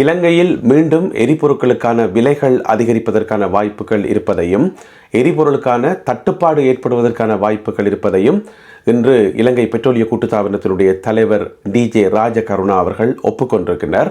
இலங்கையில் மீண்டும் எரிபொருட்களுக்கான விலைகள் அதிகரிப்பதற்கான வாய்ப்புகள் இருப்பதையும் எரிபொருளுக்கான தட்டுப்பாடு ஏற்படுவதற்கான வாய்ப்புகள் இருப்பதையும் இன்று இலங்கை பெட்ரோலிய கூட்டுத்தாபனத்தினுடைய தலைவர் டிஜே ராஜகருணா அவர்கள் ஒப்புக்கொண்டிருக்கிறார்.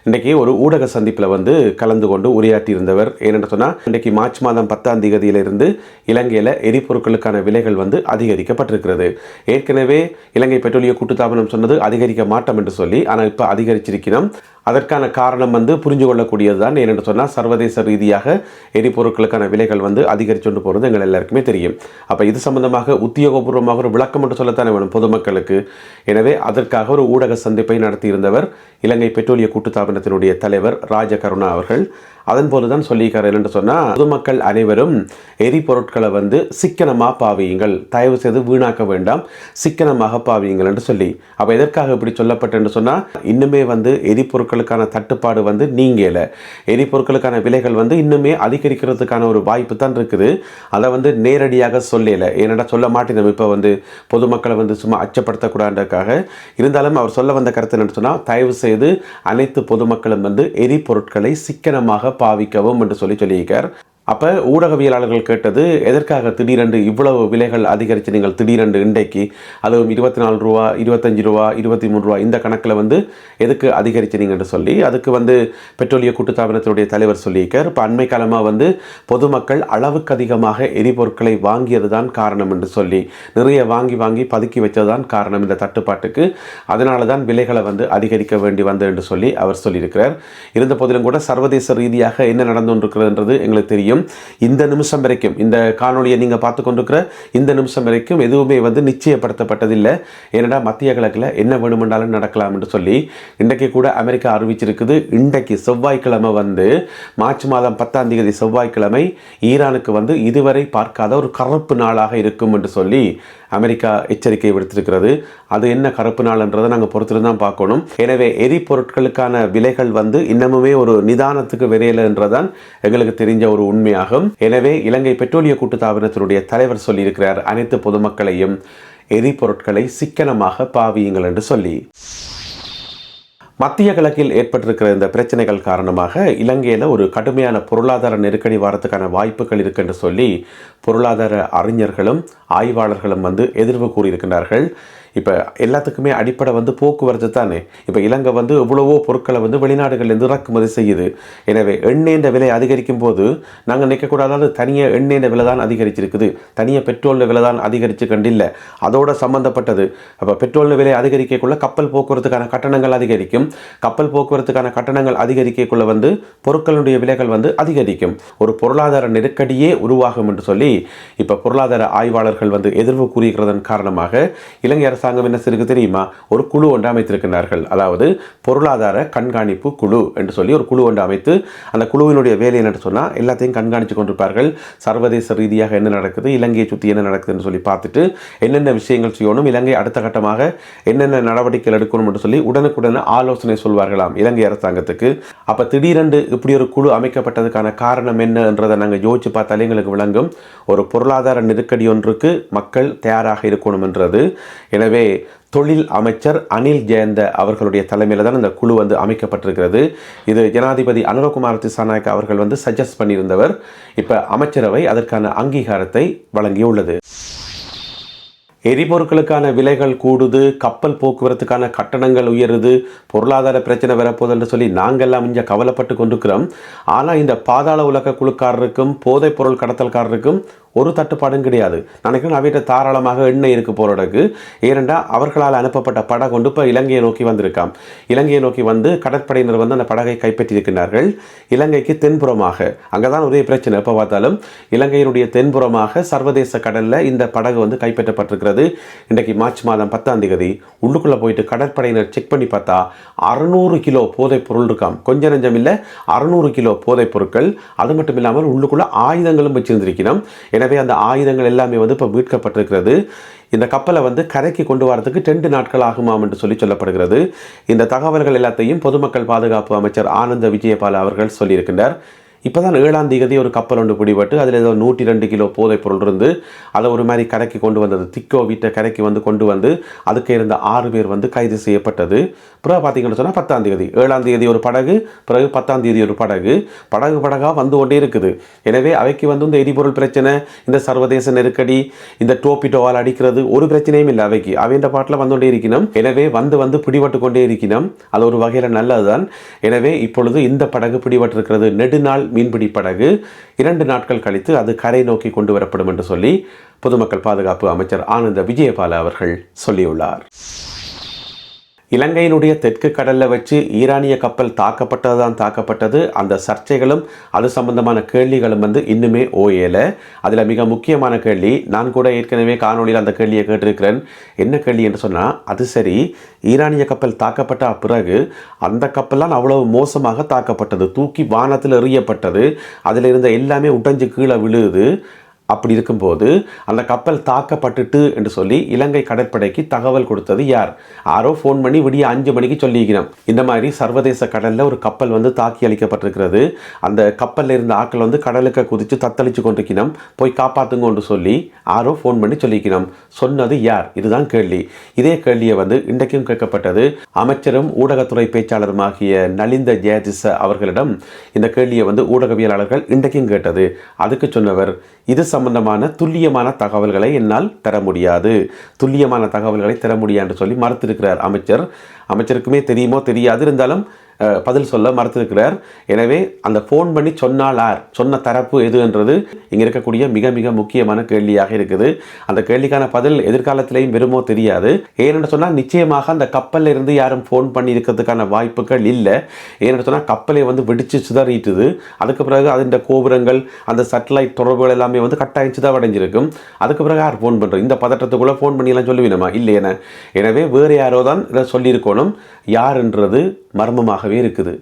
இன்றைக்கி ஒரு ஊடக சந்திப்பில் கலந்து கொண்டு உரையாற்றியிருந்தவர். ஏனென்று சொன்னால், இன்றைக்கி மார்ச் மாதம் 10ஆம் தேதியிலிருந்து இலங்கையில் எரிபொருட்களுக்கான விலைகள் அதிகரிக்கப்பட்டிருக்கிறது. ஏற்கனவே இலங்கை பெட்ரோலிய கூட்டுத்தாபனம் சொன்னது அதிகரிக்க மாட்டோம் என்று சொல்லி, ஆனால் இப்போ அதிகரிச்சிருக்கிறோம். அதற்கான காரணம் புரிஞ்சு கொள்ளக்கூடியது தான். ஏனென்று சொன்னால், சர்வதேச ரீதியாக எரிபொருட்களுக்கான விலைகள் அதிகரிச்சுட்டு போகிறது எங்கள் எல்லாருக்குமே தெரியும். அப்போ இது சம்பந்தமாக உத்தியோகபூர்வமாக ஒரு விளக்கம் என்று சொல்லத்தானே வேணும் பொதுமக்களுக்கு. எனவே அதற்காக ஒரு ஊடக சந்திப்பை நடத்தியிருந்தவர் இலங்கை பெட்ரோலிய கூட்டுத்தாபனத்தினுடைய தலைவர் ராஜகருணா அவர்கள். அதன் போதுதான் சொல்லியிருக்கார். என்னென்று சொன்னால், பொதுமக்கள் அனைவரும் எரிபொருட்களை சிக்கனமாக பாவியுங்கள், தயவு செய்து வீணாக்க வேண்டாம், சிக்கனமாக பாவியுங்கள் என்று சொல்லி. அப்போ எதற்காக இப்படி சொல்லப்பட்டேன்னு சொன்னால், இன்னுமே எரிபொருட்களுக்கான தட்டுப்பாடு நீங்கல, எரிபொருட்களுக்கான விலைகள் இன்னுமே அதிகரிக்கிறதுக்கான ஒரு வாய்ப்பு தான் இருக்குது. அதை நேரடியாக சொல்லலை. ஏன்னா சொல்ல மாட்டேன் இப்போ பொதுமக்களை சும்மா அச்சப்படுத்தக்கூடாதுக்காக. இருந்தாலும் அவர் சொல்ல வந்த கருத்து என்னென்னு சொன்னால், தயவு செய்து அனைத்து பொதுமக்களும் எரிபொருட்களை சிக்கனமாக பாவிக்கவும் என்று சொல்லியிருக்கார். அப்போ ஊடகவியலாளர்கள் கேட்டது, எதற்காக திடீரென்று இவ்வளவு விலைகள் அதிகரித்து நீங்கள் திடீரென்று இன்றைக்கு அதுவும் 24 ரூபா, 25 ரூபா, 23 ரூபா இந்த கணக்கில் எதுக்கு அதிகரிச்சினீங்க என்று சொல்லி. அதுக்கு பெட்ரோலிய கூட்டுத்தாபனத்தினுடைய தலைவர் சொல்லியிருக்கார். இப்போ அண்மை காலமாக பொதுமக்கள் அளவுக்கு அதிகமாக எரிபொருட்களை வாங்கியது தான் காரணம் என்று சொல்லி, நிறைய வாங்கி பதுக்கி வச்சது தான் காரணம் இந்த தட்டுப்பாட்டுக்கு. அதனால தான் விலைகளை அதிகரிக்க வேண்டி என்று சொல்லி அவர் சொல்லியிருக்கிறார். இருந்த போதிலும் கூட சர்வதேச ரீதியாக என்ன நடந்து கொண்டிருக்கிறதுன்றது எங்களுக்கு தெரியும். இந்த நிமிஷம் வரைக்கும், இந்த காணொலியை நீங்கள் பார்த்து கொண்டிருக்கிற இந்த நிமிஷம் வரைக்கும் எதுவுமே நிச்சயப்படுத்தப்பட்டதில்லை. ஏன்னா மத்திய கிழக்கில் என்ன வேணுமென்றாலும் நடக்கலாம் என்று சொல்லி இன்றைக்கு கூட அமெரிக்கா அறிவிச்சிருக்குது. இன்றைக்கு செவ்வாய்க்கிழமை மார்ச் மாதம் 10ஆம் தேதி செவ்வாய்க்கிழமை ஈரானுக்கு இதுவரை பார்க்காத ஒரு கருப்பு நாளாக இருக்கும் என்று சொல்லி அமெரிக்கா எச்சரிக்கை விடுத்திருக்கிறது. அது என்ன கருப்பு நாள்ன்றதை நாங்கள் பொறுத்திருந்து தான் பார்க்கணும். எனவே எரிபொருட்களுக்கான விலைகள் இன்னமுமே ஒரு நிதானத்துக்கு விரையல என்றதான் எங்களுக்கு தெரிஞ்ச ஒரு உண்மையாகும். எனவே இலங்கை பெட்ரோலிய கூட்டுத்தாபனத்தினுடைய தலைவர் சொல்லியிருக்கிறார், அனைத்து பொதுமக்களையும் எரிபொருட்களை சிக்கனமாக பாவியுங்கள் என்று சொல்லி. மத்திய கிழக்கில் ஏற்பட்டிருக்கிற இந்த பிரச்சனைகள் காரணமாக இலங்கையில் ஒரு கடுமையான பொருளாதார நெருக்கடி வரத்துக்கான வாய்ப்புகள் இருக்கு என்று சொல்லி பொருளாதார அறிஞர்களும் ஆய்வாளர்களும் எதிர்வு கூறியிருக்கிறார்கள். இப்போ எல்லாத்துக்குமே அடிப்படை போக்குவரத்து தானே. இப்போ இலங்கை எவ்வளவோ பொருட்களை வெளிநாடுகளிலிருந்து இறக்குமதி செய்யுது. எனவே எண்ணெயின் விலை அதிகரிக்கும் போது நாங்கள் நிற்கக்கூடாது, தனியாக எண்ணெயின் விலை தான் அதிகரிச்சிருக்குது, தனியாக பெட்ரோல் விலை தான் அதிகரிச்சு கண்டில்லை, அதோட சம்மந்தப்பட்டது. அப்போ பெட்ரோல் விலை அதிகரிக்கக்குள்ள கப்பல் போக்குவரத்துக்கான கட்டணங்கள் அதிகரிக்கும். கப்பல் போக்குவரத்துக்கான கட்டணங்கள் அதிகரிக்கக்குள்ள பொருட்களுடைய விலைகள் அதிகரிக்கும். ஒரு பொருளாதார நெருக்கடியே உருவாகும் என்று சொல்லி இப்போ பொருளாதார ஆய்வாளர்கள் எதிர்வு கூறுகிறதன் காரணமாக இலங்கை அரசாங்கம் என்ன செய்திருக்கு தெரியுமா? ஒரு குழு ஒன்று அமைத்திருக்கிறார்கள். அதாவது பொருளாதார கண்காணிப்பு குழு என்று சொல்லி ஒரு குழு ஒன்று அமைத்து, அந்த குழுவினுடைய வேலை என்னன்னு சொன்னால், எல்லாத்தையும் கண்காணித்து கொண்டிருப்பார்கள். சர்வதேச ரீதியாக என்ன நடக்குது, இலங்கையை சுற்றி என்ன நடக்குதுன்னு சொல்லி பார்த்துட்டு என்னென்ன விஷயங்கள் செய்யணும், இலங்கை அடுத்த கட்டமாக என்னென்ன நடவடிக்கைகள் எடுக்கணும் என்று சொல்லி உடனுக்குடனே ஆலோசனை சொல்வார்களாம் இலங்கை அரசாங்கத்துக்கு. அப்போ திடீரென்று இப்படி ஒரு குழு அமைக்கப்பட்டதுக்கான காரணம் என்னன்றதை நாங்கள் யோசிச்சு பார்த்தாலே எங்களுக்கு விளங்கும். ஒரு பொருளாதார நெருக்கடி ஒன்றுக்கு மக்கள் தயாராக இருக்கணும் என்றது. எனவே தொழில் அமைச்சர் அனில் ஜெயந்த அவர்களுடைய தலைமையில் தான் இந்த குழு அமைக்கப்பட்டிருக்கிறது. இது ஜனாதிபதி அனுரகுமார திசாநாயக்க அவர்கள் சஜஸ்ட் பண்ணியிருந்தவர். இப்போ அமைச்சரவை அதற்கான அங்கீகாரத்தை வழங்கியுள்ளது. எரிபொருட்களுக்கான விலைகள் கூடுது, கப்பல் போக்குவரத்துக்கான கட்டணங்கள் உயருது, பொருளாதார பிரச்சனை வரப்போகுது என்று சொல்லி நாங்கள்லாம் இங்கே கவலைப்பட்டு கொண்டிருக்கிறோம். ஆனால் இந்த பாதாள உலக குழுக்காரருக்கும் போதைப் பொருள் கடத்தல்காரருக்கும் ஒரு தட்டுப்பாடும் கிடையாது. நினைக்கிறேன் அவையிட்ட தாராளமாக எண்ணெய் இருக்கு போறதுக்கு. ஏனென்றால் அவர்களால் அனுப்பப்பட்ட படகு கொண்டு இப்போ இலங்கையை நோக்கி வந்திருக்காம். இலங்கையை நோக்கி கடற்படையினர் அந்த படகை கைப்பற்றியிருக்கிறார்கள். இலங்கைக்கு தென்புறமாக, அங்கே தான் ஒரே பிரச்சனை, எப்போ பார்த்தாலும் இலங்கையினுடைய தென்புறமாக சர்வதேச கடலில் இந்த படகு கைப்பற்றப்பட்டிருக்கிறது. இன்றைக்கு மார்ச் மாதம் 10ஆம் தேதி உள்ளுக்குள்ளே போயிட்டு கடற்படையினர் செக் பண்ணி பார்த்தா 600 கிலோ போதைப் பொருள் இருக்காம். கொஞ்சம் நஞ்சம் இல்லை, 600 கிலோ போதைப் பொருட்கள். அது மட்டும் இல்லாமல் உள்ளுக்குள்ள ஆயுதங்களும் வச்சிருந்திருக்கிறோம். எனவே அந்த ஆயுதங்கள் எல்லாமே இப்போ மீட்கப்பட்டிருக்கிறது. இந்த கப்பலை கரைக்கு கொண்டு வரதுக்கு 2 நாட்கள் ஆகுமாம் என்று சொல்லப்படுகிறது. இந்த தகவல்கள் எல்லாத்தையும் பொதுமக்கள் பாதுகாப்பு அமைச்சர் ஆனந்த விஜயபால அவர்கள் சொல்லியிருக்கின்றார். இப்போ தான் 7ஆம் தேதி ஒரு கப்பல் ஒன்று பிடிபட்டு அதில் ஏதோ 102 கிலோ போதைப் பொருள் இருந்து அதை ஒரு மாதிரி கரைக்கு கொண்டு வந்தது. திக்கோ வீட்டை கரைக்கு கொண்டு வந்து அதுக்கு இருந்த 6 பேர் கைது செய்யப்பட்டது. பிறகு பார்த்தீங்கன்னு சொன்னால் 10ஆம் தேதி 7ஆம் தேதி ஒரு படகு, பிறகு 10ஆம் தேதி ஒரு படகாக வந்து கொண்டே இருக்குது. எனவே அவைக்கு இந்த எரிபொருள் பிரச்சனை, இந்த சர்வதேச நெருக்கடி, இந்த டோவால் அடிக்கிறது ஒரு பிரச்சனையும் இல்லை. அவைக்கு அவைன்ற பாட்டில் வந்து கொண்டே இருக்கணும். எனவே வந்து பிடிபட்டு கொண்டே இருக்கணும். அது ஒரு வகையில் நல்லதுதான். எனவே இப்பொழுது இந்த படகு பிடிபட்டிருக்கிறது. நெடுநாள் மீன்பிடி படகு 2 நாட்கள் கழித்து அது கரை நோக்கி கொண்டு வரப்படும் என்று சொல்லி பொதுமக்கள் பாதுகாப்பு அமைச்சர் ஆனந்த விஜயபால அவர்கள் சொல்லியுள்ளார். இலங்கையினுடைய தெற்கு கடலில் வச்சு ஈரானிய கப்பல் தாக்கப்பட்டது. அந்த சர்ச்சைகளும் அது சம்பந்தமான கேள்விகளும் இன்னுமே ஓயலை. அதில் மிக முக்கியமான கேள்வி, நான் கூட ஏற்கனவே காணொலியில் அந்த கேள்வியை கேட்டிருக்கிறேன். என்ன கேள்வி என்று சொன்னால், அது சரி, ஈரானிய கப்பல் தாக்கப்பட்ட பிறகு அந்த கப்பல்லாம் அவ்வளவு மோசமாக தாக்கப்பட்டது, தூக்கி வானத்தில் எறியப்பட்டது, அதில் இருந்த எல்லாமே உடைஞ்சு கீழே விழுது. அப்படி இருக்கும்போது அந்த கப்பல் தாக்கப்பட்டுட்டு என்று சொல்லி இலங்கை கடற்படைக்கு தகவல் கொடுத்தது யார்? யாரோ ஃபோன் பண்ணி விடிய 5 மணிக்கு சொல்லிக்கிறோம், இந்த மாதிரி சர்வதேச கடலில் ஒரு கப்பல் தாக்கி அளிக்கப்பட்டிருக்கிறது, அந்த கப்பலில் இருந்த ஆட்கள் கடலுக்கு குதித்து தத்தளித்து கொண்டிருக்கணும், போய் காப்பாற்றுங்கன்னு சொல்லி யாரோ ஃபோன் பண்ணி சொல்லிக்கணும். சொன்னது யார்? இதுதான் கேள்வி. இதே கேள்வியை இன்றைக்கும் கேட்கப்பட்டது. அமைச்சரும் ஊடகத்துறை பேச்சாளருமாகிய நலிந்த ஜெயதிச அவர்களிடம் இந்த கேள்வியை ஊடகவியலாளர்கள் இன்றைக்கும் கேட்டது. அதுக்கு சொன்னவர், இது சம்பந்தமான துல்லியமான தகவல்களை என்னால் தர முடியாது, துல்லியமான தகவல்களை தர முடியாது என்று சொல்லி மறுத்திருக்கிறார் அமைச்சர். அமைச்சருக்குமே தெரியுமோ தெரியாது, இருந்தாலும் பதில் சொல்ல மறுத்திருக்கிறார். எனவே அந்த ஃபோன் பண்ணி சொன்னால் யார், சொன்ன தரப்பு எது என்றது இங்கே இருக்கக்கூடிய மிக மிக முக்கியமான கேள்வியாக இருக்குது. அந்த கேள்விக்கான பதில் எதிர்காலத்திலேயும் வருமோ தெரியாது. ஏனென்று சொன்னால் நிச்சயமாக அந்த கப்பலில் இருந்து யாரும் ஃபோன் பண்ணி இருக்கிறதுக்கான வாய்ப்புகள் இல்லை. ஏனென்று சொன்னால் கப்பலை வெடிச்சு சிதறிட்டுது. அதுக்கு பிறகு அதன் கோபுரங்கள், அந்த சேட்டலைட் தொடர்புகள் எல்லாமே கட்டாயம் சிதறடைஞ்சிருக்கும். அதுக்கு பிறகு யார் ஃபோன் பண்ணுறோம்? இந்த பதற்றத்துக்குள்ளே ஃபோன் பண்ணியெல்லாம் சொல்லுவீனமா? இல்லையேன. எனவே வேறு யாரோ தான் இதை சொல்லியிருக்கணும். யார் என்றது மர்மமாகவே இருக்குது.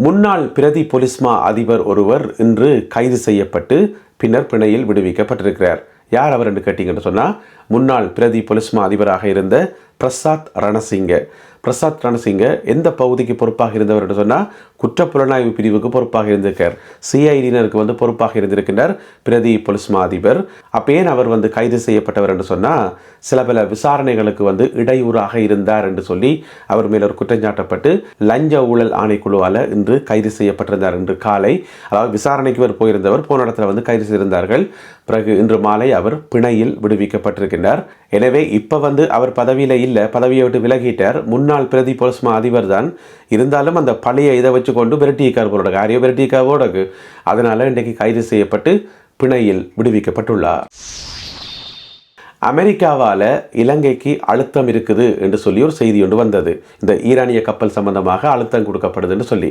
முன்னாள் பிரதி பொலிஸ்மா அதிபர் ஒருவர் இன்று கைது செய்யப்பட்டு பின்னர் பிணையில் விடுவிக்கப்பட்டிருக்கிறார். யார் அவர் என்று கேட்டீங்கன்னு சொன்னால், முன்னாள் பிரதி பொலிஸ்மா அதிபராக இருந்த பிரசாத் ரணசிங்க எந்த பகுதிக்கு பொறுப்பாக இருந்தவர் என்று சொன்னால், குற்றப்புலனாய்வு பிரிவுக்கு பொறுப்பாக இருந்திருக்கார். சிஐடியினருக்கு பொறுப்பாக இருந்திருக்கின்றார் பிரதி பொலிஸ்மா அதிபர். அப்போ ஏன் அவர் கைது செய்யப்பட்டவர் என்று சொன்னால், சில பல விசாரணைகளுக்கு இடையூறாக இருந்தார் என்று சொல்லி அவர் மேல் ஒரு குற்றஞ்சாட்டப்பட்டு லஞ்ச ஊழல் ஆணைக்குழுவால் இன்று கைது செய்யப்பட்டிருந்தார். இன்று காலை, அதாவது விசாரணைக்கு அவர் போயிருந்தவர் போன இடத்துல கைது செய்திருந்தார்கள். பிறகு இன்று மாலை அவர் பிணையில் விடுவிக்கப்பட்டிருக்கின்றார். எனவே இப்போ அவர் பதவியில் இல்லை, பதவியை விட்டு விலகிட்டார். முன்னாள் பிரதி பொலிஸ்மா அதிபர் தான். இருந்தாலும் அந்த பழைய இதை வச்சு கொண்டு விரட்டிக்கார் போல, ஆரியோ விரட்டிக்காவோடக்கு. அதனால் இன்றைக்கு கைது செய்யப்பட்டு பிணையில் விடுவிக்கப்பட்டுள்ளார். அமெரிக்காவால் இலங்கைக்கு அழுத்தம் இருக்குது என்று சொல்லி ஒரு செய்தி ஒன்று வந்தது. இந்த ஈரானிய கப்பல் சம்பந்தமாக அழுத்தம் கொடுக்கப்படுது என்று சொல்லி.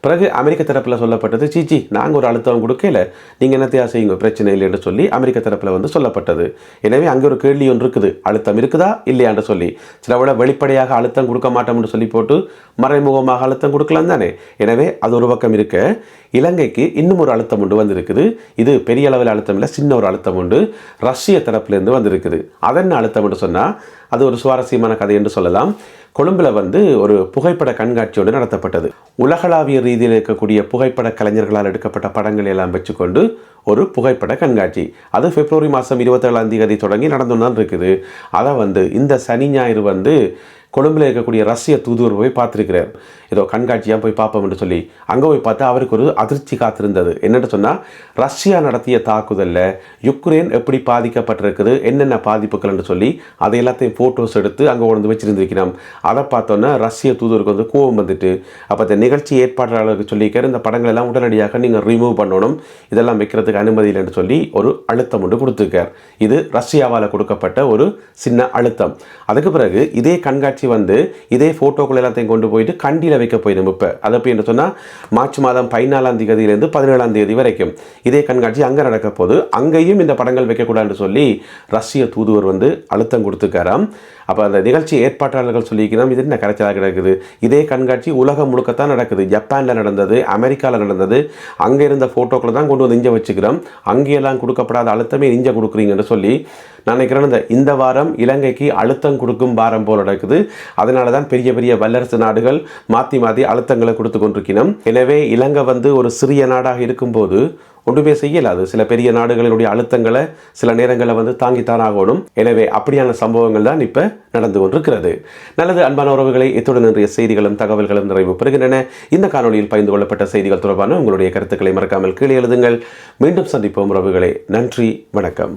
பிறகு அமெரிக்க தரப்பில் சொல்லப்பட்டது, சீச்சி நாங்கள் ஒரு அழுத்தம் கொடுக்கல, நீங்கள் என்னத்தையா செய்யுங்க, பிரச்சனை இல்லை என்று சொல்லி அமெரிக்க தரப்பில் சொல்லப்பட்டது. எனவே அங்கே ஒரு கேள்வி ஒன்று இருக்குது, அழுத்தம் இருக்குதா இல்லையான்னு சொல்லி. சில விட வெளிப்படையாக அழுத்தம் கொடுக்க மாட்டோம்னு சொல்லி போட்டு மறைமுகமாக அழுத்தம் கொடுக்கலாம் தானே. எனவே அது ஒரு பக்கம் இருக்க, இலங்கைக்கு இன்னும் ஒரு அழுத்தம் ஒன்று வந்திருக்குது. இது பெரிய அளவில் அழுத்தம் இல்லை, சின்ன ஒரு அழுத்தம் உண்டு ரஷ்ய தரப்பிலிருந்து வந்திருக்குது. அதன் அழுத்தம் என்று சொன்னால் அது ஒரு சுவாரஸ்யமான கதை என்று சொல்லலாம். கொழும்பில் ஒரு புகைப்பட கண்காட்சி ஒன்று நடத்தப்பட்டது. உலகளாவிய ரீதியில் இருக்கக்கூடிய புகைப்பட கலைஞர்களால் எடுக்கப்பட்ட படங்களை எல்லாம் வச்சுக்கொண்டு ஒரு புகைப்பட கண்காட்சி. அது பிப்ரவரி மாதம் 27ஆம் தேதி தொடங்கி நடந்து தான் இருக்குது. அதை இந்த சனி ஞாயிறு கொழும்பில் இருக்கக்கூடிய ரஷ்ய தூதுவர் போய் பார்த்துருக்கிறார். ஏதோ கண்காட்சியாக போய் பார்ப்போம் என்று சொல்லி அங்கே போய் பார்த்தா அவருக்கு ஒரு அதிர்ச்சி காத்திருந்தது. என்னென்னு சொன்னால், ரஷ்யா நடத்திய தாக்குதலில் யுக்ரைன் எப்படி பாதிக்கப்பட்டிருக்குது, என்னென்ன பாதிப்புகள் என்று சொல்லி அதை எல்லாத்தையும் ஃபோட்டோஸ் எடுத்து அங்கே கொண்டு வச்சிருந்துருக்கிறோம். அதை பார்த்தோன்னா ரஷ்ய தூதுவருக்கு கோபம் வந்துட்டு, அப்போ இந்த நிகழ்ச்சி ஏற்பாட்டாளருக்கு சொல்லியிருக்காரு, இந்த படங்கள் எல்லாம் உடனடியாக நீங்கள் ரிமூவ் பண்ணணும், இதெல்லாம் வைக்கிறதுக்கு அனுமதி இல்லைன்னு சொல்லி ஒரு அழுத்தம் ஒன்று கொடுத்துருக்கார். இது ரஷ்யாவால் கொடுக்கப்பட்ட ஒரு சின்ன அழுத்தம். அதுக்கு பிறகு இதே கண்காட்சி இதே போட்டோக்கள் எல்லாத்தையும் கொண்டு போயிட்டு கண்டியில் வைக்க போயிடும். இப்போ அதை போய் என்ன சொன்னால், மார்ச் மாதம் 14ஆம் தேதியிலிருந்து 17ஆம் தேதி வரைக்கும் இதே கண்காட்சி அங்கே நடக்க போது, அங்கேயும் இந்த படங்கள் வைக்கக்கூடாதுன்னு சொல்லி ரஷ்ய தூதுவர் அழுத்தம் கொடுத்துருக்காராம். அப்போ அந்த நிகழ்ச்சி ஏற்பாட்டாளர்கள் சொல்லிக்கிறோம், இது என்ன கரைச்சலாக கிடக்குது, இதே கண்காட்சி உலகம் முழுக்கத்தான் நடக்குது. ஜப்பானில் நடந்தது, அமெரிக்காவில் நடந்தது, அங்கே இருந்த ஃபோட்டோக்களை தான் கொண்டு வந்து இங்கே வச்சுக்கிறோம், அங்கேயெல்லாம் கொடுக்கப்படாத அழுத்தமே இங்கே கொடுக்குறீங்கன்னு சொல்லி நான் நினைக்கிறேன். இந்த வாரம் இலங்கைக்கு அழுத்தம் கொடுக்கும் வாரம் போல் நடக்குது. அதனால தான் பெரிய பெரிய வல்லரசு நாடுகள் மாற்றி மாற்றி அழுத்தங்களை கொடுத்து கொண்டிருக்கணும். எனவே இலங்கை ஒரு சிறிய நாடாக இருக்கும்போது ஒன்றுமே செய்யலாது. சில பெரிய நாடுகளினுடைய அழுத்தங்களை சில நேரங்களில் தாங்கித்தான் ஆகணும். எனவே அப்படியான சம்பவங்கள் தான் இப்போ நடந்து கொண்டிருக்கிறது. நல்லது அன்பான உறவுகளை, இத்துடன் இன்றைய செய்திகளும் தகவல்களும் நிறைவு பெறுகின்றன. இந்த காணொலியில் பகிர்ந்து கொள்ளப்பட்ட செய்திகள் தொடர்பான உங்களுடைய கருத்துக்களை மறக்காமல் கீழே எழுதுங்கள். மீண்டும் சந்திப்போம் உறவுகளே. நன்றி, வணக்கம்.